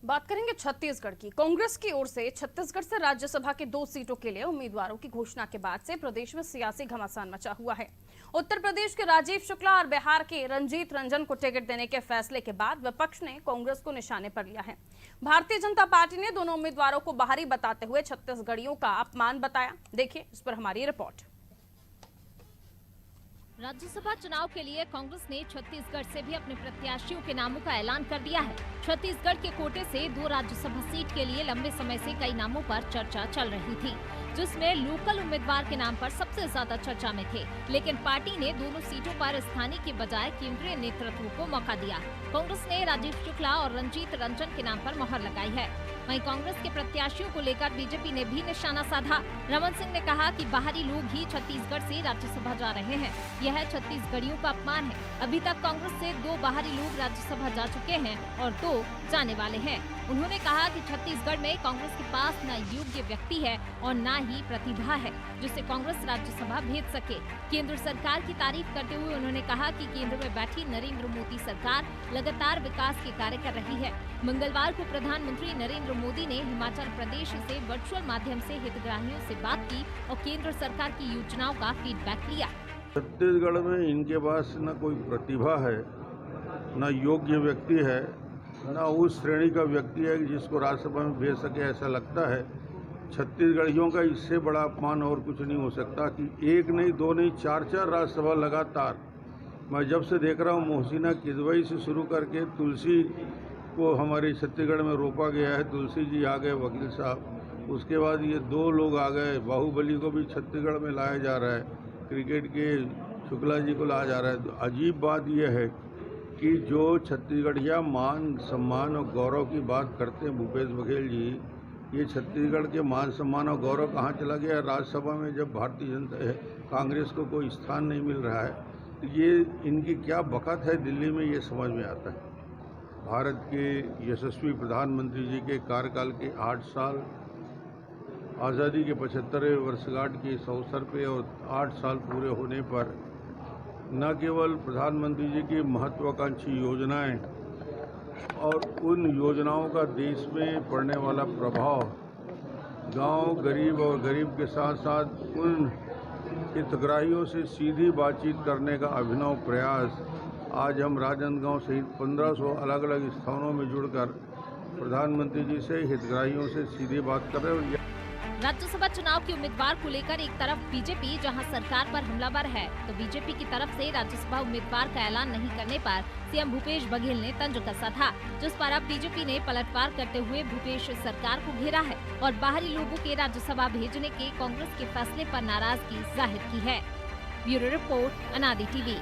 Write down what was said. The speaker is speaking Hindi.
बात करेंगे छत्तीसगढ़ की। कांग्रेस की ओर से छत्तीसगढ़ से राज्यसभा के 2 सीटों के लिए उम्मीदवारों की घोषणा के बाद से प्रदेश में सियासी घमासान मचा हुआ है। उत्तर प्रदेश के राजीव शुक्ला और बिहार के रंजीत रंजन को टिकट देने के फैसले के बाद विपक्ष ने कांग्रेस को निशाने पर लिया है। भारतीय जनता पार्टी ने दोनों उम्मीदवारों को बाहरी बताते हुए छत्तीसगढ़ियों का अपमान बताया। देखिए इस पर हमारी रिपोर्ट। राज्यसभा चुनाव के लिए कांग्रेस ने छत्तीसगढ़ से भी अपने प्रत्याशियों के नामों का ऐलान कर दिया है। छत्तीसगढ़ के कोटे से 2 राज्यसभा सीट के लिए लंबे समय से कई नामों पर चर्चा चल रही थी, जिसमें लोकल उम्मीदवार के नाम पर सबसे ज्यादा चर्चा में थे। लेकिन पार्टी ने दोनों सीटों पर स्थानीय के बजाय केंद्रीय नेतृत्व को मौका दिया। कांग्रेस ने राजीव शुक्ला और रंजीत रंजन के नाम पर मोहर लगाई है। वहीं कांग्रेस के प्रत्याशियों को लेकर बीजेपी ने भी निशाना साधा। रमन सिंह ने कहा कि बाहरी लोग ही छत्तीसगढ़ से राज्यसभा जा रहे हैं, यह छत्तीसगढ़ियों का अपमान है। अभी तक कांग्रेस से 2 बाहरी लोग राज्यसभा जा चुके हैं और 2 जाने वाले हैं। उन्होंने कहा कि छत्तीसगढ़ में कांग्रेस के पास न योग्य व्यक्ति है और न ही प्रतिभा है जिसे कांग्रेस राज्यसभा भेज सके। केंद्र सरकार की तारीफ करते हुए उन्होंने कहा कि केंद्र में बैठी नरेंद्र मोदी सरकार लगातार विकास के कार्य कर रही है। मंगलवार को प्रधानमंत्री नरेंद्र मोदी ने हिमाचल प्रदेश से वर्चुअल माध्यम से हितग्राहियों से बात की और केंद्र सरकार की योजनाओं का फीडबैक लिया। छत्तीसगढ़ में इनके पास न कोई प्रतिभा है, न योग्य व्यक्ति है, न उस श्रेणी का व्यक्ति है जिसको राज्यसभा में भेज सके। ऐसा लगता है छत्तीसगढ़ियों का इससे बड़ा अपमान और कुछ नहीं हो सकता कि 1 नहीं 2 नहीं 4 राज्यसभा लगातार। मैं जब से देख रहा हूँ मोहसिना किदवई से शुरू करके तुलसी को हमारे छत्तीसगढ़ में रोपा गया है। तुलसी जी आ गए, वकील साहब, उसके बाद ये 2 लोग आ गए। बाहुबली को भी छत्तीसगढ़ में लाया जा रहा है, क्रिकेट के शुक्ला जी को लाया जा रहा है। तो अजीब बात यह है कि जो छत्तीसगढ़िया मान सम्मान और गौरव की बात करते हैं भूपेश बघेल जी, ये छत्तीसगढ़ के मान सम्मान और गौरव कहाँ चला गया? राज्यसभा में जब भारतीय जनता कांग्रेस को कोई स्थान नहीं मिल रहा है तो ये इनकी क्या बखत है दिल्ली में, ये समझ में आता है। भारत के यशस्वी प्रधानमंत्री जी के कार्यकाल के 8 साल, आज़ादी के 75वें वर्षगांठ के इस अवसर पे और 8 साल पूरे होने पर न केवल प्रधानमंत्री जी की महत्वाकांक्षी योजनाएं और उन योजनाओं का देश में पड़ने वाला प्रभाव, गांव गरीब और गरीब के साथ साथ उन हितग्राहियों से सीधी बातचीत करने का अभिनव प्रयास। आज हम राजनांदगांव सहित 1500 अलग अलग स्थानों में जुड़कर प्रधानमंत्री जी से हितग्राहियों से सीधी बात कर रहे हैं। राज्यसभा चुनाव के उम्मीदवार को लेकर एक तरफ बीजेपी जहां सरकार पर हमलावर है, तो बीजेपी की तरफ से राज्यसभा उम्मीदवार का ऐलान नहीं करने पर सीएम भूपेश बघेल ने तंज कसा था, जिस पर अब बीजेपी ने पलटवार करते हुए भूपेश सरकार को घेरा है और बाहरी लोगों के राज्यसभा भेजने के कांग्रेस के फैसले पर नाराजगी जाहिर की है। ब्यूरो रिपोर्ट, अनादि टीवी।